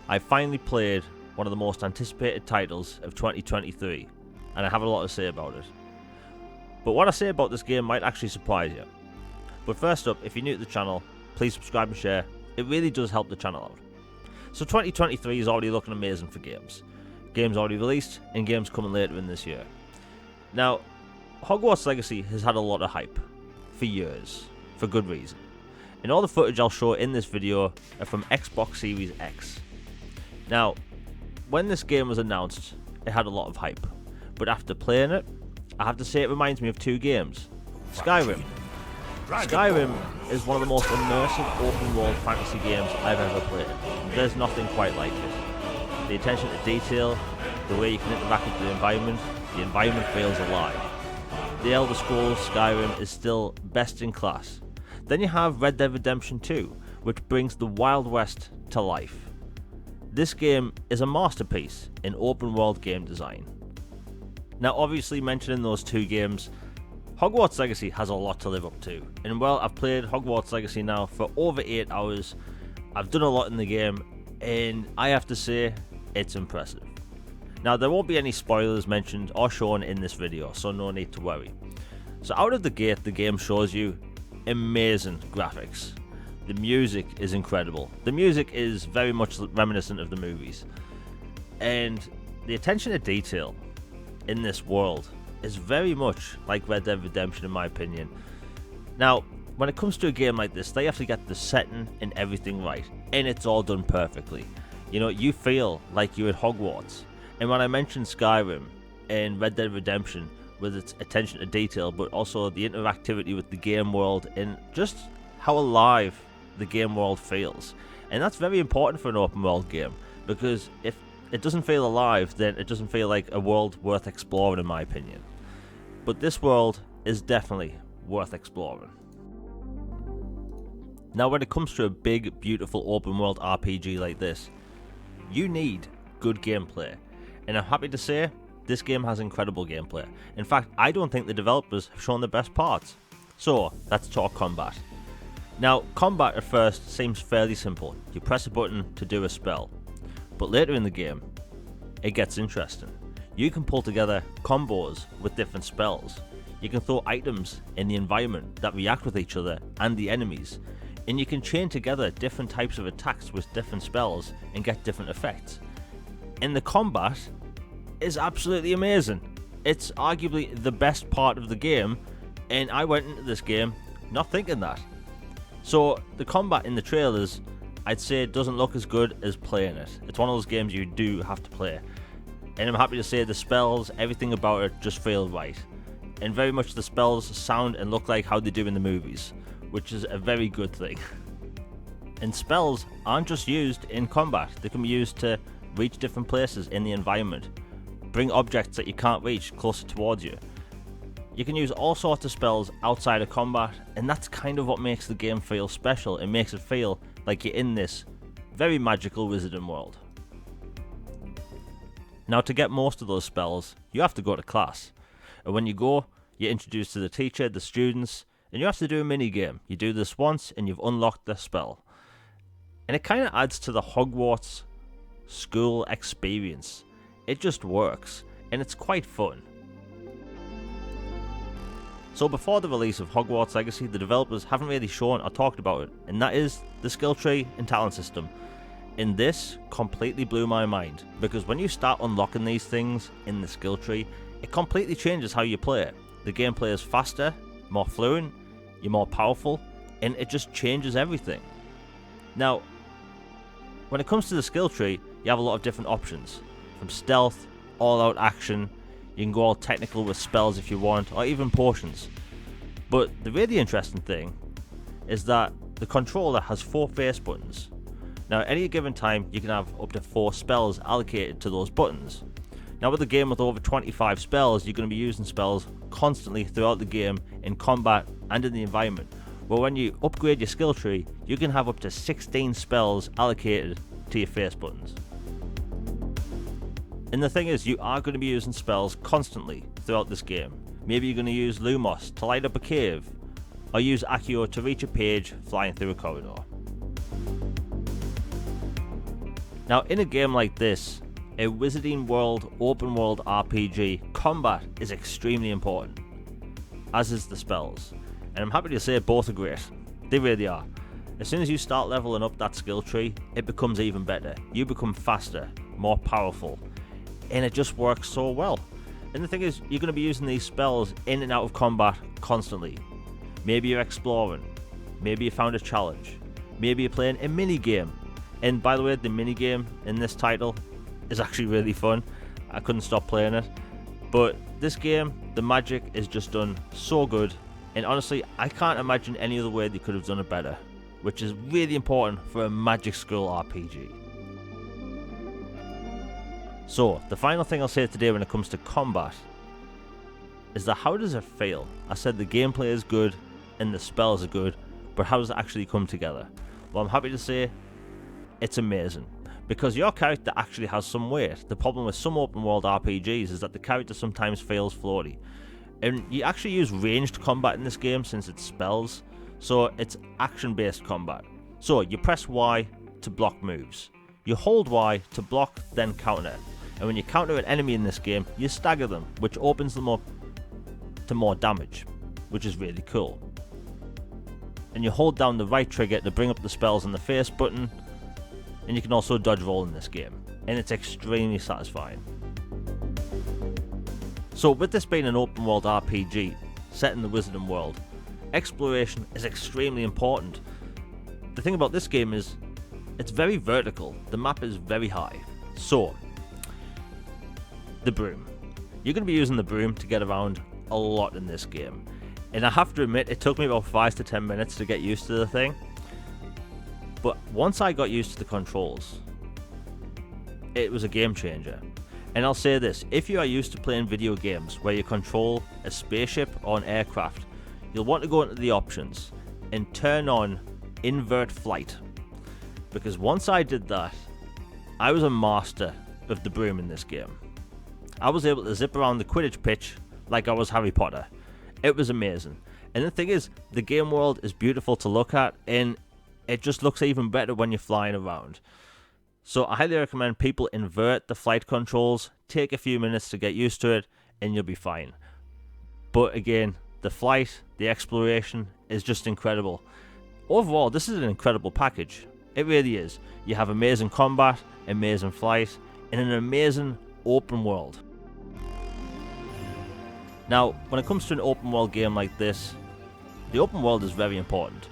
I finally played one of the most anticipated titles of 2023, and I have a lot to say about it. But what I say about this game might actually surprise you. But first up, if you're new to the channel, please subscribe and share. It really does help the channel out. So 2023 is already looking amazing for games. Games already released, and games coming later in this year. Now, Hogwarts Legacy has had a lot of hype for years, for good reason. And all the footage I'll show in this video are from Xbox Series X. Now, when this game was announced, it had a lot of hype. But after playing it, I have to say it reminds me of two games. Skyrim. Skyrim is one of the most immersive open world fantasy games I've ever played. There's nothing quite like it. The attention to detail, the way you can interact with the environment feels alive. The Elder Scrolls Skyrim is still best in class. Then you have Red Dead Redemption 2, which brings the Wild West to life. This game is a masterpiece in open world game design. Now, obviously mentioning those two games, Hogwarts Legacy has a lot to live up to. And well, I've played Hogwarts Legacy now for over 8 hours. I've done a lot in the game, and I have to say, it's impressive. Now, there won't be any spoilers mentioned or shown in this video, so no need to worry. So out of the gate, the game shows you amazing graphics. The music is incredible. The music is very much reminiscent of the movies. And the attention to detail in this world is very much like Red Dead Redemption in my opinion. Now, when it comes to a game like this, they have to get the setting and everything right, and it's all done perfectly. You know, you feel like you're at Hogwarts. And when I mentioned Skyrim and Red Dead Redemption with its attention to detail, but also the interactivity with the game world and just how alive the game world feels. And that's very important for an open world game, because if it doesn't feel alive, then it doesn't feel like a world worth exploring in my opinion. But this world is definitely worth exploring. Now, when it comes to a big, beautiful open world RPG like this, you need good gameplay. And I'm happy to say, this game has incredible gameplay. In fact, I don't think the developers have shown the best parts. So, let's talk combat. Now, combat at first seems fairly simple. You press a button to do a spell. But later in the game, it gets interesting. You can pull together combos with different spells. You can throw items in the environment that react with each other and the enemies. And you can chain together different types of attacks with different spells and get different effects. And the combat is absolutely amazing. It's arguably the best part of the game, and I went into this game not thinking that. So the combat in the trailers, I'd say it doesn't look as good as playing it. It's one of those games you do have to play. And I'm happy to say the spells, everything about it just feel right. And very much the spells sound and look like how they do in the movies, which is a very good thing. And spells aren't just used in combat, they can be used to reach different places in the environment, bring objects that you can't reach closer towards you. You can use all sorts of spells outside of combat, and that's kind of what makes the game feel special. It makes it feel like you're in this very magical wizarding world. Now, to get most of those spells, you have to go to class. And when you go, you're introduced to the teacher, the students, and you have to do a mini game. You do this once and you've unlocked the spell. And it kind of adds to the Hogwarts school experience. It just works, and it's quite fun. So before the release of Hogwarts Legacy, the developers haven't really shown or talked about it, and that is the skill tree and talent system. And this completely blew my mind, because when you start unlocking these things in the skill tree, it completely changes how you play it. The gameplay is faster, more fluent, you're more powerful, and it just changes everything. Now, when it comes to the skill tree, you have a lot of different options. From stealth, all-out action, you can go all technical with spells if you want, or even potions. But the really interesting thing is that the controller has 4 face buttons. Now, at any given time, you can have up to 4 spells allocated to those buttons. Now, with a game with over 25 spells, you're going to be using spells constantly throughout the game, in combat and in the environment. Well, when you upgrade your skill tree, you can have up to 16 spells allocated to your face buttons. And the thing is, you are going to be using spells constantly throughout this game. Maybe you're going to use Lumos to light up a cave, or use Accio to reach a page flying through a corridor. Now, in a game like this, a Wizarding World open world RPG, combat is extremely important, as is the spells. And I'm happy to say both are great. They really are. As soon as you start leveling up that skill tree, it becomes even better. You become faster, more powerful, and it just works so well. And the thing is, you're going to be using these spells in and out of combat constantly. Maybe you're exploring, maybe you found a challenge, maybe you're playing a mini game. And by the way, the mini game in this title is actually really fun. I couldn't stop playing it. But this game, the magic is just done so good, and honestly, I can't imagine any other way they could have done it better, which is really important for a Magic School RPG. So, the final thing I'll say today when it comes to combat is that how does it feel? I said the gameplay is good and the spells are good, but how does it actually come together? Well, I'm happy to say it's amazing, because your character actually has some weight. The problem with some open world RPGs is that the character sometimes feels floaty. And you actually use ranged combat in this game since it's spells, so it's action-based combat. So you press Y to block moves, you hold Y to block, then counter. And when you counter an enemy in this game, you stagger them, which opens them up to more damage, which is really cool. And you hold down the right trigger to bring up the spells and the face button, and you can also dodge roll in this game, and it's extremely satisfying. So with this being an open world RPG set in the Wizarding World, exploration is extremely important. The thing about this game is it's very vertical. The map is very high. So, the broom. You're going to be using the broom to get around a lot in this game. And I have to admit, it took me about 5 to 10 minutes to get used to the thing. But once I got used to the controls, it was a game changer. And I'll say this, if you are used to playing video games where you control a spaceship or an aircraft, you'll want to go into the options and turn on invert flight. Because once I did that, I was a master of the broom in this game. I was able to zip around the Quidditch pitch like I was Harry Potter. It was amazing. And the thing is, the game world is beautiful to look at, and it just looks even better when you're flying around. So I highly recommend people invert the flight controls, take a few minutes to get used to it, and you'll be fine. But again, the flight, the exploration is just incredible. Overall, this is an incredible package. It really is. You have amazing combat, amazing flight, and an amazing open world. Now, when it comes to an open world game like this, the open world is very important.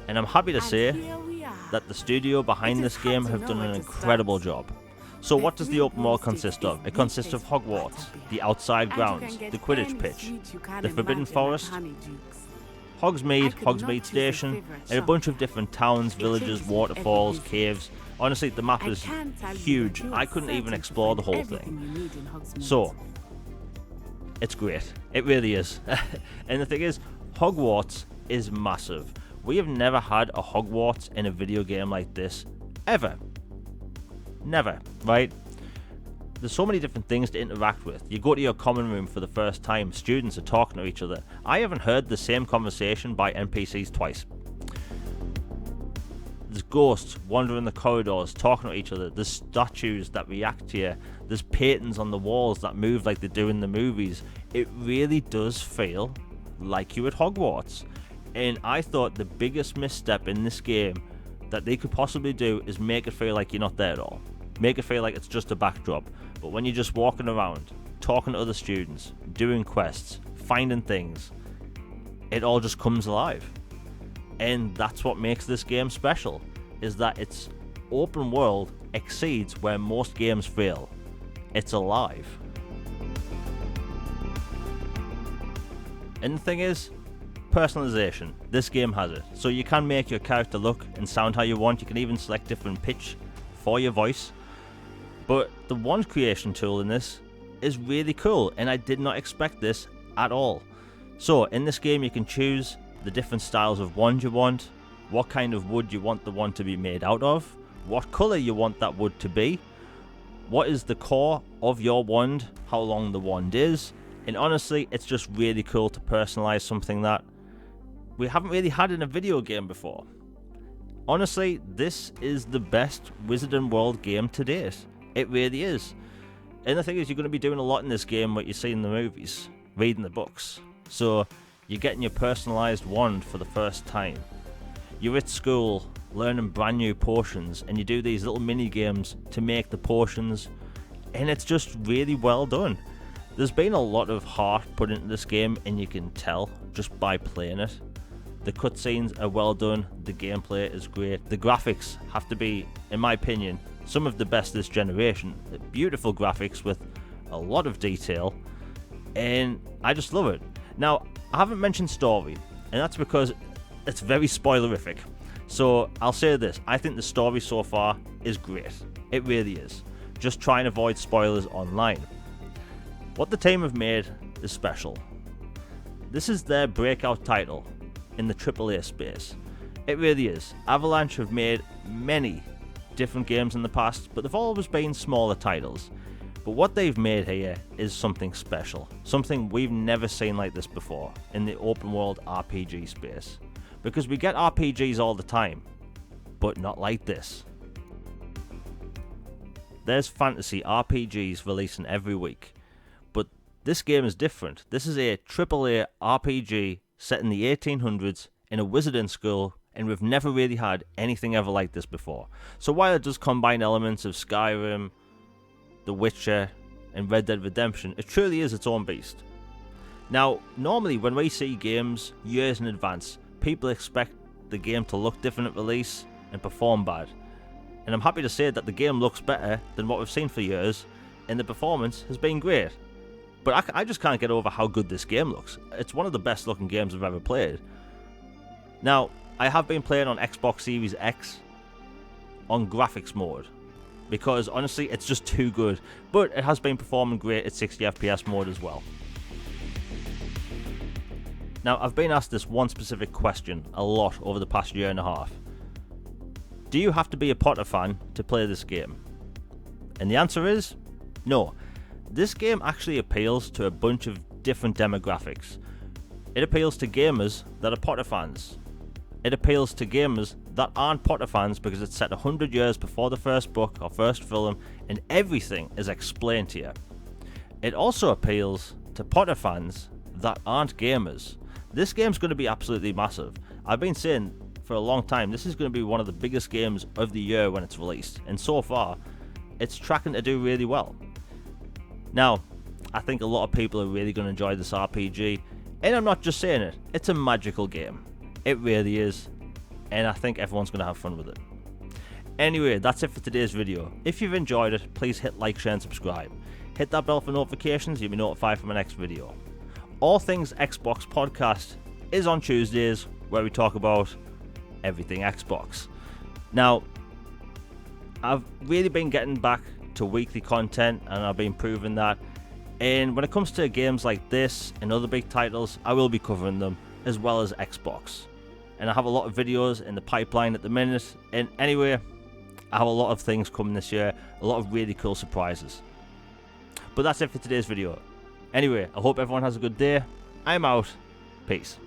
And I'm happy to say that the studio behind this game have done an incredible job. So what does the open world consist of? It consists of Hogwarts, the outside grounds, the Quidditch pitch, the Forbidden Forest, Hogsmeade Station, and a bunch of different towns, villages, waterfalls, caves. Honestly, the map is huge. I couldn't even explore the whole thing. So, it's great. It really is. And the thing is, Hogwarts is massive. We have never had a Hogwarts in a video game like this, ever. Never, right? There's so many different things to interact with. You go to your common room for the first time, students are talking to each other. I haven't heard the same conversation by NPCs twice. There's ghosts wandering the corridors, talking to each other. There's statues that react to you. There's paintings on the walls that move like they do in the movies. It really does feel like you're at Hogwarts. And I thought the biggest misstep in this game that they could possibly do is make it feel like you're not there at all. Make it feel like it's just a backdrop. But when you're just walking around, talking to other students, doing quests, finding things, it all just comes alive. And that's what makes this game special, is that its open world exceeds where most games fail. It's alive. And the thing is, personalization. This game has it. So you can make your character look and sound how you want. You can even select different pitch for your voice. But the wand creation tool in this is really cool, and I did not expect this at all. So in this game you can choose the different styles of wand you want, what kind of wood you want the wand to be made out of, what colour you want that wood to be, what is the core of your wand, how long the wand is, and honestly it's just really cool to personalise something that we haven't really had in a video game before. Honestly, this is the best Wizarding World game to date. It really is. And the thing is, you're going to be doing a lot in this game what you see in the movies, reading the books. So you're getting your personalised wand for the first time. You're at school learning brand new potions, and you do these little mini games to make the potions, and it's just really well done. There's been a lot of heart put into this game, and you can tell just by playing it. The cutscenes are well done, the gameplay is great, the graphics have to be, in my opinion, some of the best this generation. Beautiful graphics with a lot of detail, and I just love it. Now, I haven't mentioned story, and that's because it's very spoilerific. So I'll say this, I think the story so far is great. It really is. Just try and avoid spoilers online. What the team have made is special. This is their breakout title in the AAA space. It really is. Avalanche have made many different games in the past, but they've always been smaller titles. But what they've made here is something special. Something we've never seen like this before in the open world RPG space. Because we get RPGs all the time, but not like this. There's fantasy RPGs releasing every week, but this game is different. This is a AAA RPG set in the 1800s in a wizarding school, and we've never really had anything ever like this before. So while it does combine elements of Skyrim, The Witcher, and Red Dead Redemption, it truly is its own beast. Now, normally when we see games years in advance, people expect the game to look different at release and perform bad. And I'm happy to say that the game looks better than what we've seen for years, and the performance has been great. But I just can't get over how good this game looks. It's one of the best looking games I've ever played. Now, I have been playing on Xbox Series X on graphics mode, because honestly it's just too good, but it has been performing great at 60 FPS mode as well. Now, I've been asked this one specific question a lot over the past year and a half. Do you have to be a Potter fan to play this game? And the answer is no. This game actually appeals to a bunch of different demographics. It appeals to gamers that are Potter fans. It appeals to gamers that aren't Potter fans because it's set 100 years before the first book or first film, and everything is explained to you. It also appeals to Potter fans that aren't gamers. This game's going to be absolutely massive. I've been saying for a long time this is going to be one of the biggest games of the year when it's released, and so far it's tracking to do really well. Now, I think a lot of people are really going to enjoy this RPG, and I'm not just saying it, it's a magical game. It really is, and I think everyone's going to have fun with it. Anyway, that's it for today's video. If you've enjoyed it, please hit like, share and subscribe. Hit that bell for notifications, you'll be notified for my next video. All Things Xbox podcast is on Tuesdays, where we talk about everything Xbox. Now, I've really been getting back to weekly content, and I've been proving that. And when it comes to games like this and other big titles, I will be covering them, as well as Xbox. And I have a lot of videos in the pipeline at the minute. And anyway, I have a lot of things coming this year, a lot of really cool surprises. But that's it for today's video. Anyway, I hope everyone has a good day. I'm out. Peace.